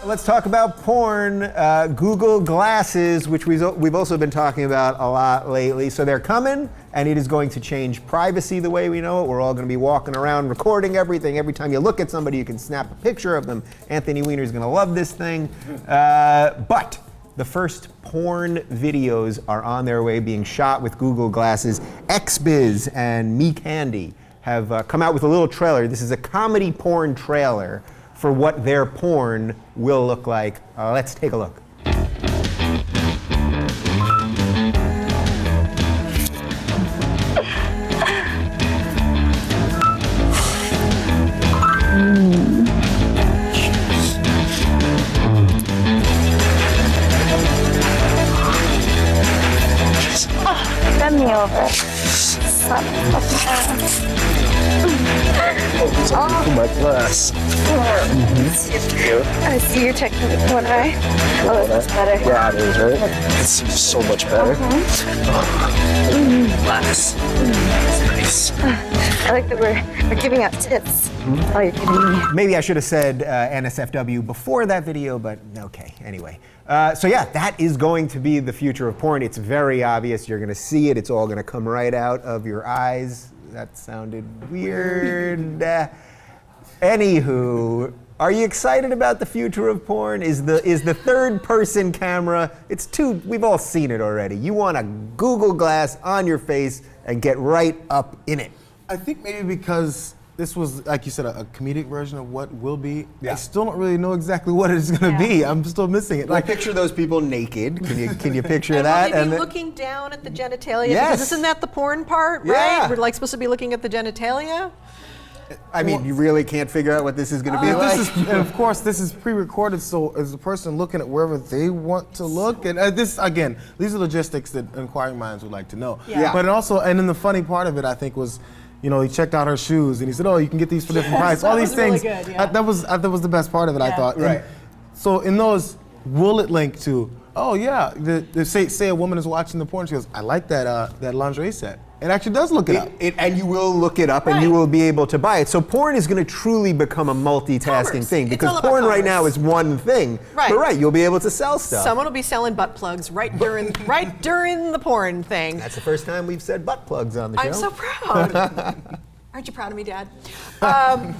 let's talk about porn. Google Glasses, which we've also been talking about a lot lately. So they're coming, and it is going to change privacy the way we know it. We're all going to be walking around recording everything. Every time you look at somebody, you can snap a picture of them. Anthony Weiner's going to love this thing. But the first porn videos are on their way, being shot with Google Glasses. XBiz and Me Candy have come out with a little trailer. This is a comedy porn trailer for what their porn will look like. Let's take a look. Bend me over. Oh, my glass. I see your technique one eye. Oh, that's better. Yeah, it is, right? It seems so much better. Glass. Nice. I like that we're giving out tips. Oh, you're kidding me. Maybe I should have said NSFW before that video, but okay, anyway. So yeah, that is going to be the future of porn. It's very obvious. You're going to see it. It's all going to come right out of your eyes. That sounded weird. Anywho, are you excited about the future of porn? Is the third person camera, we've all seen it already. You want a Google Glass on your face and get right up in it. I think maybe because this was, like you said, a comedic version of what will be. Yeah. I still don't really know exactly what it's going to be. I'm still missing it. Like, picture those people naked. Can you picture and that? Will they be looking down at the genitalia? Yes. Because isn't that the porn part, right? Yeah. We're like supposed to be looking at the genitalia? I mean, you really can't figure out what this is going to be like. And of course, this is pre-recorded, so as the person looking at wherever they want to look, and this, again, these are logistics that inquiring minds would like to know. Yeah. But also, and then the funny part of it, I think, was, you know, he checked out her shoes, and he said, "Oh, you can get these for different prices." All these things. Really good, yeah. That was the best part of it, I thought. Right. And so in those, will it link to? Oh yeah, say a woman is watching the porn, she goes, "I like that lingerie set." It actually does look it up. And you will look it up, and you will be able to buy it. So porn is going to truly become a multitasking thing, because porn right now is one thing. Right. But you'll be able to sell stuff. Someone will be selling butt plugs right during the porn thing. That's the first time we've said butt plugs on the show. I'm so proud. Aren't you proud of me, Dad? The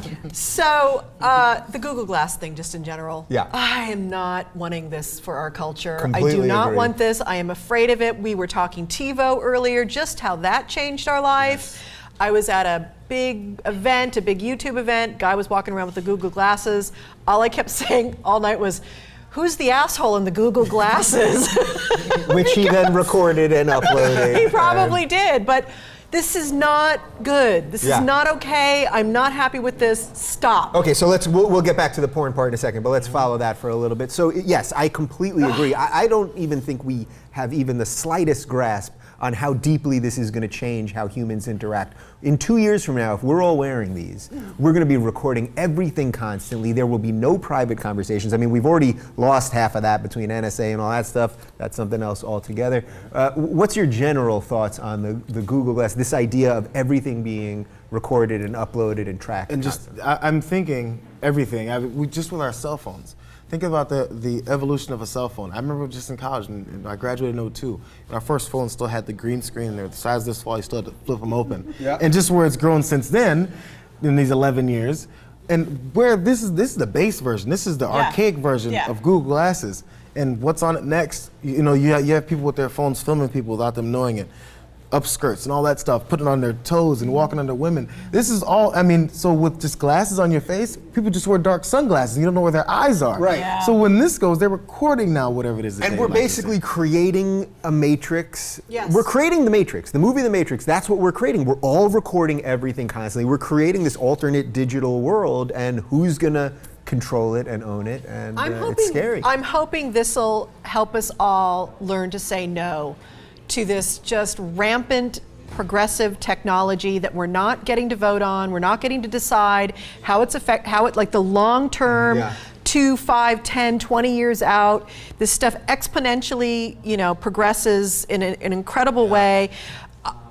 Google Glass thing, just in general. Yeah. I am not wanting this for our culture. I Completely do not agree. want this. I am afraid of it. We were talking TiVo earlier, just how that changed our life. Yes. I was at a big event, a big YouTube event. Guy was walking around with the Google Glasses. All I kept saying all night was, "Who's the asshole in the Google Glasses?" Which he then recorded and uploaded. He probably did, but this is not good. This is not okay. I'm not happy with this. Stop. Okay, so we'll get back to the porn part in a second, but let's follow that for a little bit. So yes, I completely agree. I don't even think we have even the slightest grasp on how deeply this is going to change how humans interact. In 2 years from now, if we're all wearing these, we're going to be recording everything constantly. There will be no private conversations. I mean, we've already lost half of that between NSA and all that stuff. That's something else altogether. What's your general thoughts on the Google Glass, this idea of everything being recorded and uploaded and tracked? And I'm thinking everything. We just with our cell phones. Think about the evolution of a cell phone. I remember just in college, and I graduated in 2002, and our first phone still had the green screen there, the size of this fall, you still had to flip them open. Yeah. And just where it's grown since then, in these 11 years, and where this is the base version, this is the archaic version of Google Glasses. And what's on it next, you know, you have people with their phones filming people without them knowing it. Upskirts and all that stuff, putting on their toes and walking under women. This is all, I mean, so with just glasses on your face, people just wear dark sunglasses and you don't know where their eyes are. Right. Yeah. So when this goes, they're recording now whatever it is. And we're basically creating a matrix. Yes. We're creating the Matrix, the movie The Matrix. That's what we're creating. We're all recording everything constantly. We're creating this alternate digital world, and who's gonna control it and own it? And it's scary. I'm hoping this will help us all learn to say no to this just rampant progressive technology that we're not getting to vote on, we're not getting to decide how it like the long term, 2, 5, 10, 20 years out, this stuff exponentially, progresses in an incredible way.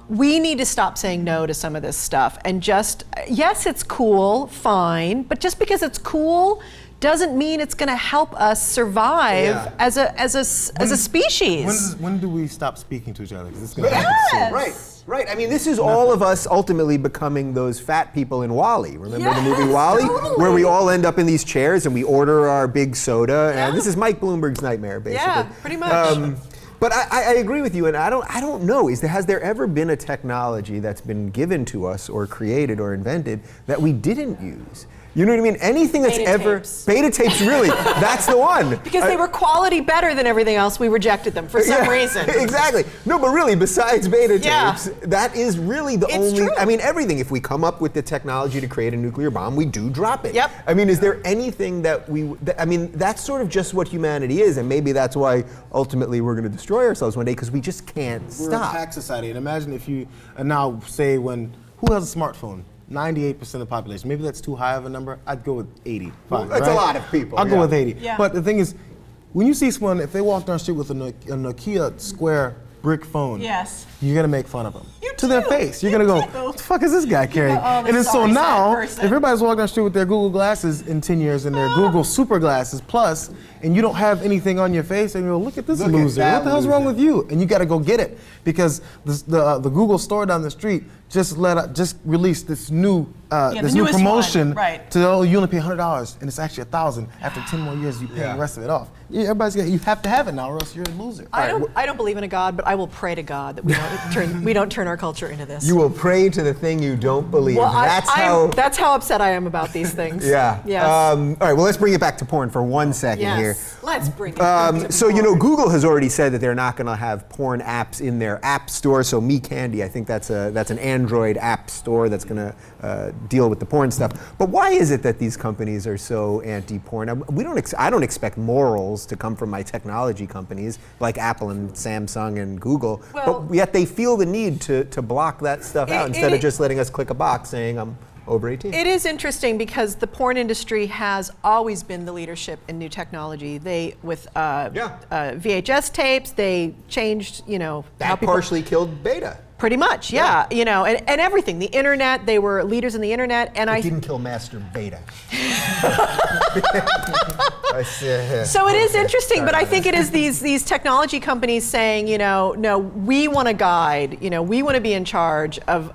We need to stop saying no to some of this stuff and just, yes, it's cool, fine, but just because it's cool doesn't mean it's going to help us survive Yeah. as a species. When do we stop speaking to each other? 'Cause it's gonna happen soon. Right. I mean, this is all of us ultimately becoming those fat people in WALL-E. Remember the movie WALL-E? totally. Where we all end up in these chairs and we order our big soda. And this is Mike Bloomberg's nightmare, basically. Yeah, pretty much. But I agree with you, and I don't know. Has there ever been a technology that's been given to us or created or invented that we didn't use? You know what I mean? Anything that's Beta ever tapes. beta tapes, really, that's the one. Because they were quality better than everything else, we rejected them for some reason. Exactly. No, but really, besides beta Yeah. tapes, that is really the It's only. true. I mean, everything. If we come up with the technology to create a nuclear bomb, we do drop it. Yep. I mean, is there anything that we? I mean, that's sort of just what humanity is, and maybe that's why ultimately we're going to destroy ourselves one day because we just can't We're stop. a pack society, and imagine if you now say who has a smartphone? 98% of the population. Maybe that's too high of a number. I'd go with 80. Fine, that's a lot of people, I'll yeah. go with 80. Yeah. But the thing is, when you see someone, if they walk down the street with a Nokia square brick phone, Yes. you're gonna make fun of them You to their do. face. You're You gonna go, do. "What the fuck is this guy carrying?" oh, this and then is so always that now, person. if everybody's walking down the street with their Google glasses in 10 years and their Google Super Glasses Plus, and you don't have anything on your face, and you go, "Look at this Look at loser! that What the hell's wrong loser." with you?" And you got to go get it because the Google store down the street just released this new the this new newest promotion one, right. to you only pay $100 and it's actually $1,000. After 10 more years, you pay Yeah. the rest of it off. You have to have it now, or else you're a loser. I don't believe in a God, but I will pray to God that we don't turn our culture into this. You will pray to the thing you don't believe. well, That's how upset I am about these things. Yeah. Yes. All right. Well, let's bring it back to porn for 1 second yes. here. Let's bring it back to So, porn. Google has already said that they're not going to have porn apps in their app store. So, Me Candy, I think that's an Android app store that's going to deal with the porn stuff. But why is it that these companies are so anti-porn? I don't expect morals to come from my technology companies like Apple and Samsung and Google, Well- but yet they feel the need to block that stuff out instead of it- just letting us click a box saying I'm over 18. It is interesting because the porn industry has always been the leadership in new technology. They, with VHS tapes, they changed, how That people. partially killed beta. Pretty much, yeah. And everything. The internet, they were leaders in the internet, and It didn't kill Master Beta. So it is interesting, but I think it is these technology companies saying, no, we want to guide, we want to be in charge of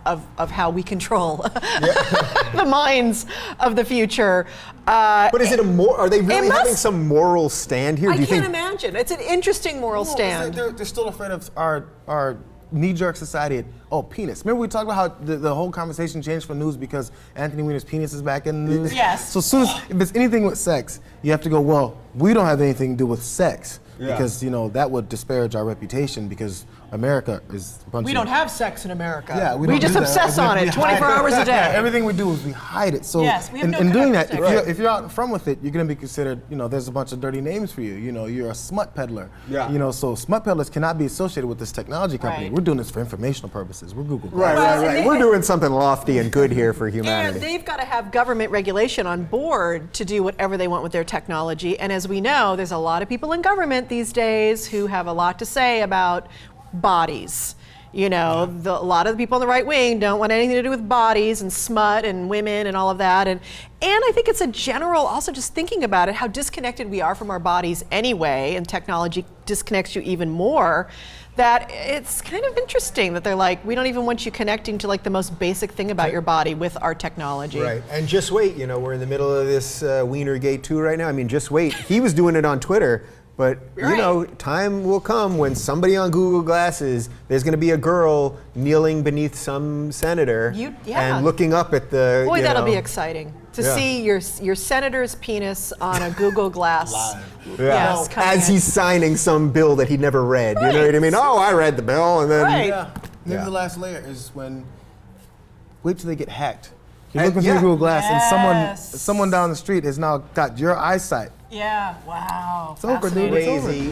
how we control the minds of the future. But is it are they really must- having some moral stand here? I Do you can't think? imagine. It's an interesting moral stand. They're still afraid of our knee-jerk society. Penis. Remember we talked about how the whole conversation changed for news because Anthony Weiner's penis is back in the news? Yes. So as soon as, if it's anything with sex, you have to go, well, we don't have anything to do with sex. Yeah. Because, that would disparage our reputation because America is a bunch We of... don't have sex in America. Yeah, we don't just do that. obsess on We it hide 24 hours a day. Yeah, everything we do is we hide it. So Yes, we have no in doing that, connection. if you're out in front with it, you're going to be considered, there's a bunch of dirty names for you. You're a smut peddler. Yeah. So smut peddlers cannot be associated with this technology company. Right. We're doing this for informational purposes. We're Google. Right. and We're doing something lofty and good here for humanity. And they've got to have government regulation on board to do whatever they want with their technology. And as we know, there's a lot of people in government these days who have a lot to say about bodies. A lot of the people on the right wing don't want anything to do with bodies and smut and women and all of that. And I think it's a general, also just thinking about it, how disconnected we are from our bodies anyway, and technology disconnects you even more, that it's kind of interesting that they're like, we don't even want you connecting to like the most basic thing about your body with our technology. Right. And just wait, we're in the middle of this Wienergate 2 right now. I mean, just wait. He was doing it on Twitter. But, time will come when somebody on Google Glasses, there's going to be a girl kneeling beneath some senator and looking up at the. Boy, that'll be exciting to Yeah. see your senator's penis on a Google Glass. Yeah. Yes, coming As in. he's signing some bill that he'd never read. You know what I mean? Oh, I read the bill, and then. Right. Yeah. Maybe Yeah. the last layer is wait till they get hacked. You're And- looking through yeah. Google Glass Yes. and someone down the street has now got your eyesight. Yeah, wow. It's over, dude. It's over. Crazy.